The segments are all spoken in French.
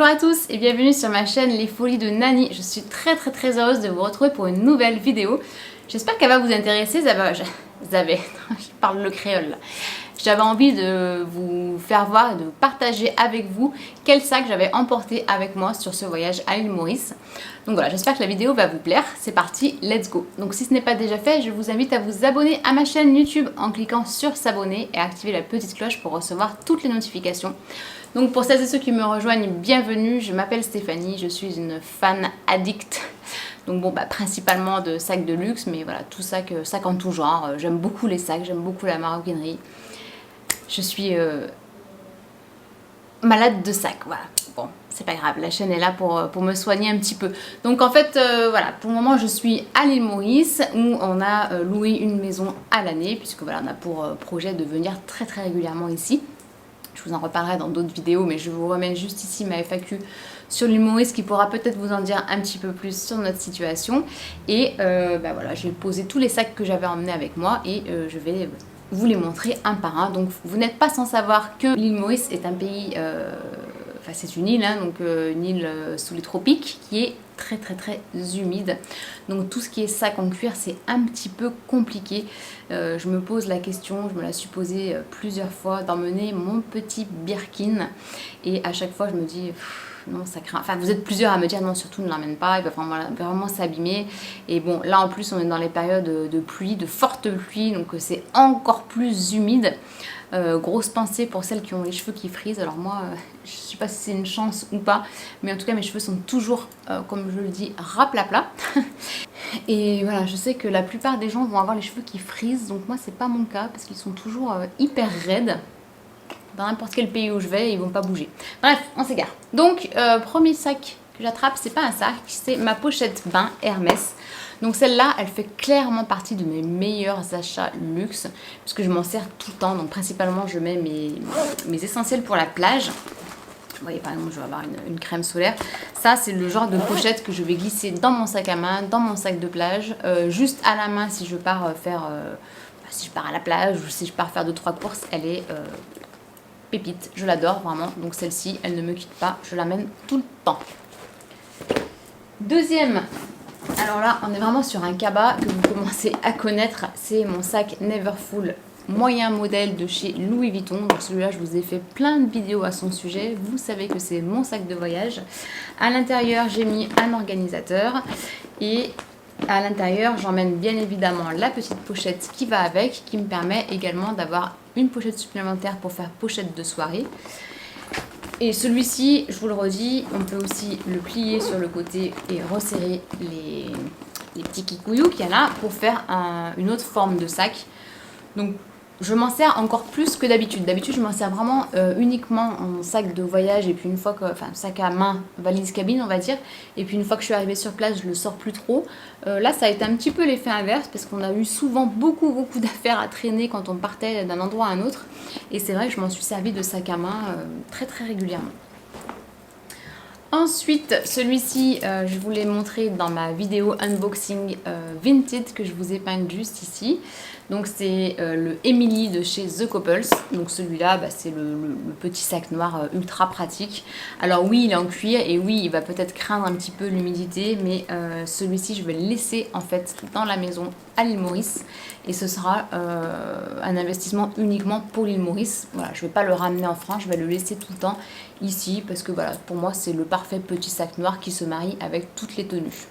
à tous et bienvenue sur ma chaîne Les Folies de Nani. Je suis très heureuse de vous retrouver pour une nouvelle vidéo. J'espère qu'elle va vous intéresser. Je parle le créole là. J'avais envie de vous faire voir et de partager avec vous quel sac j'avais emporté avec moi sur ce voyage à l'île Maurice. Donc voilà, j'espère que la vidéo va vous plaire. C'est parti, let's go. Donc si ce n'est pas déjà fait, je vous invite à vous abonner à ma chaîne YouTube en cliquant sur s'abonner et activer la petite cloche pour recevoir toutes les notifications. Donc pour celles et ceux qui me rejoignent, bienvenue. Je m'appelle Stéphanie, je suis une fan addict. Donc bon, principalement de sacs de luxe, mais voilà, tout sac en tout genre. J'aime beaucoup les sacs, j'aime beaucoup la maroquinerie. Je suis malade de sacs, voilà. Bon, c'est pas grave, la chaîne est là pour me soigner un petit peu. Donc en fait, voilà, pour le moment, je suis à l'île Maurice où on a loué une maison à l'année, puisque voilà, on a pour projet de venir très régulièrement ici. Je vous en reparlerai dans d'autres vidéos, mais je vous remets juste ici ma FAQ sur l'île Maurice qui pourra peut-être vous en dire un petit peu plus sur notre situation. Et voilà, j'ai posé tous les sacs que j'avais emmenés avec moi et je vais vous les montrer un par un. Donc vous n'êtes pas sans savoir que l'île Maurice est un pays, enfin c'est une île, hein, donc une île sous les tropiques qui est très humide. Donc tout ce qui est sac en cuir, c'est un petit peu compliqué. Je me pose la question, je me la suis posée plusieurs fois, d'emmener mon petit Birkin. Et à chaque fois, je me dis... non, ça craint. Enfin, vous êtes plusieurs à me dire non, surtout ne l'emmène pas, il va vraiment s'abîmer. Et bon, là en plus, on est dans les périodes de pluie, de forte pluie, donc c'est encore plus humide. Grosse pensée pour celles qui ont les cheveux qui frisent. Alors moi, je sais pas si c'est une chance ou pas, mais en tout cas, mes cheveux sont toujours, comme je le dis, raplapla. Et voilà, je sais que la plupart des gens vont avoir les cheveux qui frisent, donc moi, c'est pas mon cas parce qu'ils sont toujours hyper raides. Dans n'importe quel pays où je vais, ils vont pas bouger. Bref, on s'égare. Donc, premier sac que j'attrape, c'est pas un sac, c'est ma pochette bain Hermès. Donc celle-là, elle fait clairement partie de mes meilleurs achats luxe, parce que je m'en sers tout le temps. Donc principalement, je mets mes essentiels pour la plage. Vous voyez, par exemple, je vais avoir une crème solaire. Ça, c'est le genre de pochette que je vais glisser dans mon sac à main, dans mon sac de plage, juste à la main si je pars si je pars à la plage ou si je pars faire 2-3 courses. Elle est pépite, je l'adore vraiment. Donc celle-ci, elle ne me quitte pas, je l'amène tout le temps. Deuxième, alors là, on est vraiment sur un cabas que vous commencez à connaître. C'est mon sac Neverfull moyen modèle de chez Louis Vuitton. Donc celui-là, je vous ai fait plein de vidéos à son sujet. Vous savez que c'est mon sac de voyage. À l'intérieur, j'ai mis un organisateur et à l'intérieur, j'emmène bien évidemment la petite pochette qui va avec, qui me permet également d'avoir une pochette supplémentaire pour faire pochette de soirée. Et celui-ci, je vous le redis, on peut aussi le plier sur le côté et resserrer les petits kikouillous qu'il y a là pour faire une autre forme de sac. Donc je m'en sers encore plus que d'habitude. D'habitude, je m'en sers vraiment uniquement en sac de voyage et puis une fois que, enfin sac à main, valise cabine on va dire. Et puis une fois que je suis arrivée sur place, je le sors plus trop. Là, ça a été un petit peu l'effet inverse parce qu'on a eu souvent beaucoup d'affaires à traîner quand on partait d'un endroit à un autre. Et c'est vrai que je m'en suis servi de sac à main très régulièrement. Ensuite, celui-ci, je vous l'ai montré dans ma vidéo unboxing Vinted que je vous épingle juste ici. Donc c'est le Emily de chez The Couples. Donc celui-là, c'est le petit sac noir ultra pratique. Alors oui, il est en cuir et oui, il va peut-être craindre un petit peu l'humidité, mais celui-ci, je vais le laisser en fait dans la maison à l'île Maurice. Et ce sera un investissement uniquement pour l'île Maurice. Voilà, je ne vais pas le ramener en France, je vais le laisser tout le temps ici parce que voilà, pour moi, c'est le parfait petit sac noir qui se marie avec toutes les tenues.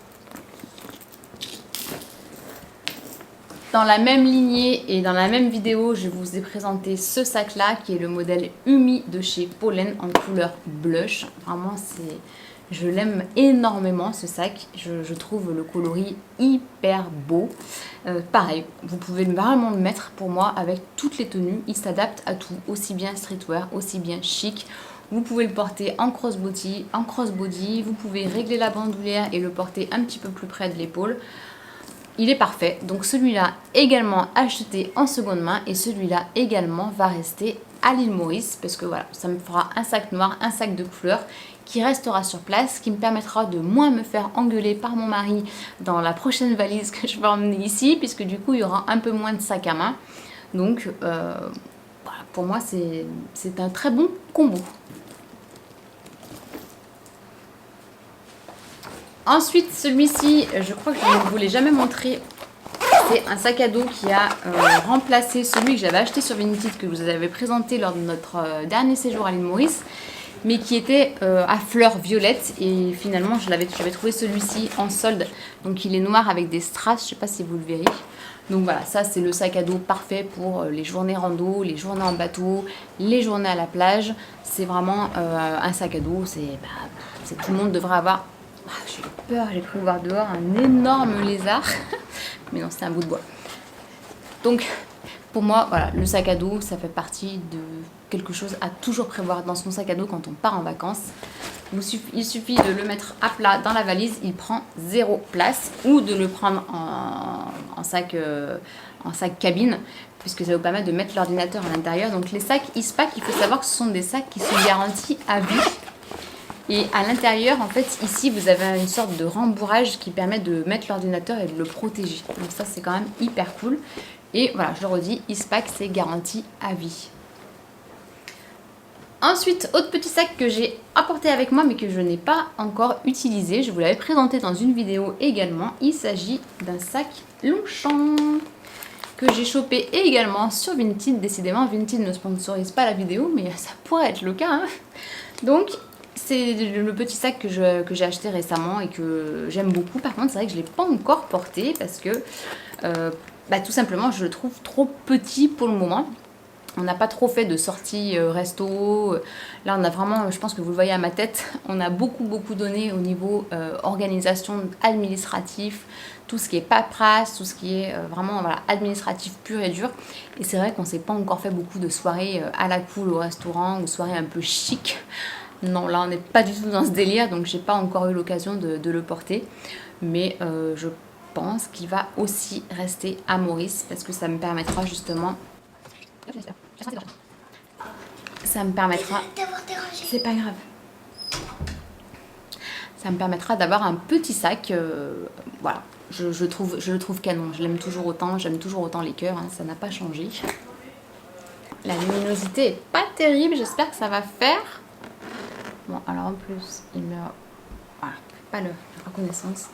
Dans la même lignée et dans la même vidéo, je vous ai présenté ce sac-là qui est le modèle Umi de chez Pollen en couleur blush. Vraiment, je l'aime énormément ce sac. Je trouve le coloris hyper beau. Pareil, vous pouvez vraiment le mettre pour moi avec toutes les tenues. Il s'adapte à tout, aussi bien streetwear, aussi bien chic. Vous pouvez le porter en crossbody, vous pouvez régler la bandoulière et le porter un petit peu plus près de l'épaule. Il est parfait, donc celui-là également acheté en seconde main et celui-là également va rester à l'île Maurice parce que voilà, ça me fera un sac noir, un sac de couleur qui restera sur place, qui me permettra de moins me faire engueuler par mon mari dans la prochaine valise que je vais emmener ici puisque du coup il y aura un peu moins de sac à main. Donc voilà, pour moi c'est un très bon combo. Ensuite, celui-ci, je crois que je ne vous l'ai jamais montré. C'est un sac à dos qui a remplacé celui que j'avais acheté sur Vinted, que vous avez présenté lors de notre dernier séjour à l'île Maurice, mais qui était à fleurs violettes. Et finalement, j'avais trouvé celui-ci en solde. Donc il est noir avec des strass, je ne sais pas si vous le verrez. Donc voilà, ça c'est le sac à dos parfait pour les journées rando, les journées en bateau, les journées à la plage. C'est vraiment un sac à dos, tout le monde devrait avoir. Ah, j'ai eu peur, j'ai cru voir dehors un énorme lézard. Mais non, c'était un bout de bois. Donc, pour moi, voilà, le sac à dos, ça fait partie de quelque chose à toujours prévoir dans son sac à dos quand on part en vacances. Il suffit de le mettre à plat dans la valise, il prend 0 place, ou de le prendre en sac cabine, puisque ça vous permet de mettre l'ordinateur à l'intérieur. Donc les sacs Eastpak, il faut savoir que ce sont des sacs qui sont garantis à vie. Et à l'intérieur, en fait, ici, vous avez une sorte de rembourrage qui permet de mettre l'ordinateur et de le protéger. Donc ça, c'est quand même hyper cool. Et voilà, je le redis, Eastpak, c'est garanti à vie. Ensuite, autre petit sac que j'ai apporté avec moi, mais que je n'ai pas encore utilisé. Je vous l'avais présenté dans une vidéo également. Il s'agit d'un sac Longchamp que j'ai chopé également sur Vinted. Décidément, Vinted ne sponsorise pas la vidéo, mais ça pourrait être le cas. Hein. Donc, c'est le petit sac que j'ai acheté récemment et que j'aime beaucoup. Par contre, c'est vrai que je ne l'ai pas encore porté parce que tout simplement, je le trouve trop petit pour le moment. On n'a pas trop fait de sorties resto. Là, on a vraiment, je pense que vous le voyez à ma tête, on a beaucoup donné au niveau organisation administrative, tout ce qui est paperasse, tout ce qui est vraiment voilà, administratif pur et dur. Et c'est vrai qu'on ne s'est pas encore fait beaucoup de soirées à la cool au restaurant ou soirées un peu chic. Non, là, on n'est pas du tout dans ce délire, donc j'ai pas encore eu l'occasion de le porter. Mais je pense qu'il va aussi rester à Maurice parce que ça me permettra justement... Ça me permettra... C'est pas grave. Ça me permettra d'avoir un petit sac. Voilà, je le trouve canon. Je l'aime toujours autant. J'aime toujours autant les cœurs. Hein, ça n'a pas changé. La luminosité est pas terrible. J'espère que ça va faire. Bon, alors en plus, il me... Voilà, pas la reconnaissance.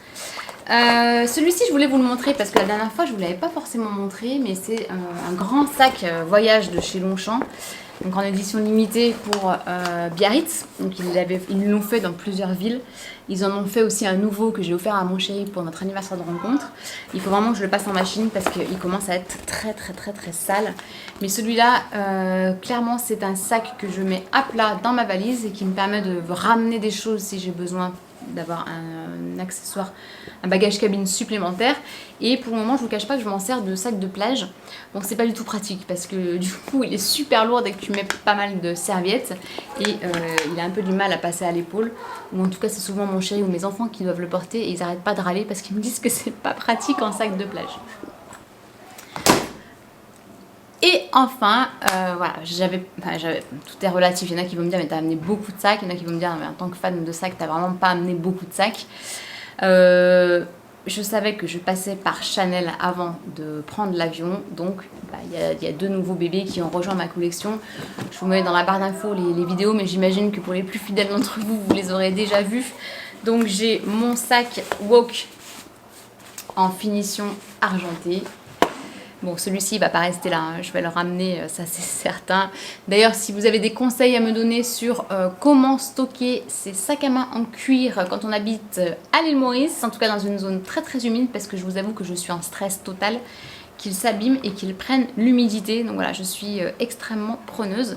Celui-ci, je voulais vous le montrer parce que la dernière fois, je ne vous l'avais pas forcément montré, mais c'est un grand sac voyage de chez Longchamp, donc en édition limitée pour Biarritz. Donc ils l'ont fait dans plusieurs villes. Ils en ont fait aussi un nouveau que j'ai offert à mon chéri pour notre anniversaire de rencontre. Il faut vraiment que je le passe en machine parce qu'il commence à être très sale. Mais celui-là, clairement, c'est un sac que je mets à plat dans ma valise et qui me permet de ramener des choses si j'ai besoin d'avoir un accessoire, un bagage cabine supplémentaire. Et pour le moment, je vous cache pas que je m'en sers de sac de plage. Bon, c'est pas du tout pratique parce que du coup, il est super lourd dès que tu mets pas mal de serviettes et il a un peu du mal à passer à l'épaule. Ou en tout cas, c'est souvent mon chéri ou mes enfants qui doivent le porter et ils arrêtent pas de râler parce qu'ils me disent que c'est pas pratique en sac de plage. Et enfin, voilà, tout est relatif. Il y en a qui vont me dire, mais t'as amené beaucoup de sacs. Il y en a qui vont me dire, mais en tant que fan de sacs, t'as vraiment pas amené beaucoup de sacs. Je savais que je passais par Chanel avant de prendre l'avion. Donc, il y a 2 nouveaux bébés qui ont rejoint ma collection. Je vous mets dans la barre d'infos les vidéos, mais j'imagine que pour les plus fidèles d'entre vous, vous les aurez déjà vus. Donc, j'ai mon sac Walk en finition argentée. Bon, celui-ci, il va pas rester là, hein. Je vais le ramener, ça c'est certain. D'ailleurs, si vous avez des conseils à me donner sur comment stocker ces sacs à main en cuir quand on habite à l'île Maurice, en tout cas dans une zone très humide, parce que je vous avoue que je suis en stress total, qu'ils s'abîment et qu'ils prennent l'humidité. Donc voilà, je suis extrêmement preneuse.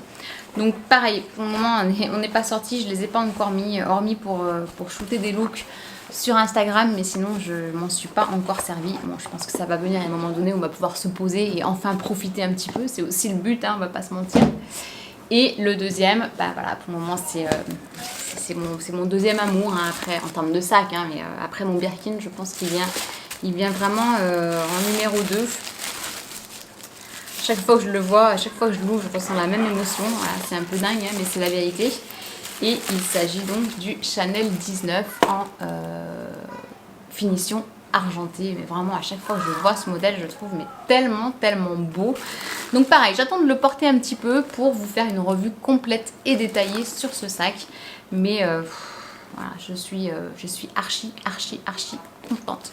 Donc pareil, pour le moment, on n'est pas sorti, je les ai pas encore mis, hormis pour shooter des looks sur Instagram, mais sinon je m'en suis pas encore servi. Bon, je pense que ça va venir à un moment donné où on va pouvoir se poser et enfin profiter un petit peu, c'est aussi le but, hein, on va pas se mentir. Et le deuxième, voilà, pour le moment c'est mon deuxième amour, hein, après en termes de sac, hein, mais après mon Birkin, je pense qu'il vient vraiment en numéro 2. Chaque fois que je le vois, à chaque fois que je l'ouvre, je ressens la même émotion. Voilà, c'est un peu dingue, hein, mais c'est la vérité. Et il s'agit donc du Chanel 19 en finition argentée. Mais vraiment, à chaque fois que je vois ce modèle, je le trouve mais tellement beau. Donc pareil, j'attends de le porter un petit peu pour vous faire une revue complète et détaillée sur ce sac. Mais voilà, je suis archi contente.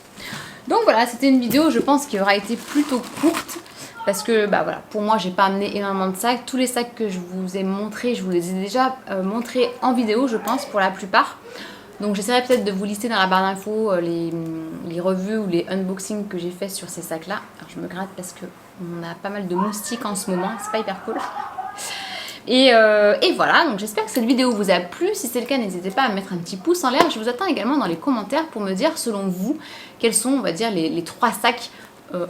Donc voilà, c'était une vidéo, je pense, qui aura été plutôt courte. Parce que bah voilà, pour moi j'ai pas amené énormément de sacs. Tous les sacs que je vous ai montrés, je vous les ai déjà montrés en vidéo, je pense, pour la plupart. Donc j'essaierai peut-être de vous lister dans la barre d'infos les revues ou les unboxings que j'ai fait sur ces sacs là. Alors je me gratte parce que on a pas mal de moustiques en ce moment, c'est pas hyper cool. Et voilà, donc j'espère que cette vidéo vous a plu. Si c'est le cas, n'hésitez pas à mettre un petit pouce en l'air. Je vous attends également dans les commentaires pour me dire, selon vous, quels sont, on va dire, les 3 sacs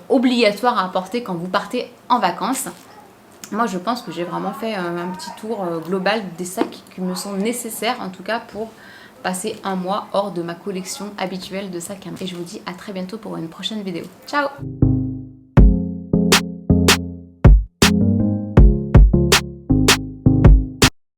obligatoires à apporter quand vous partez en vacances. Moi, je pense que j'ai vraiment fait un petit tour global des sacs qui me sont nécessaires, en tout cas, pour passer un mois hors de ma collection habituelle de sacs à main. Et je vous dis à très bientôt pour une prochaine vidéo. Ciao!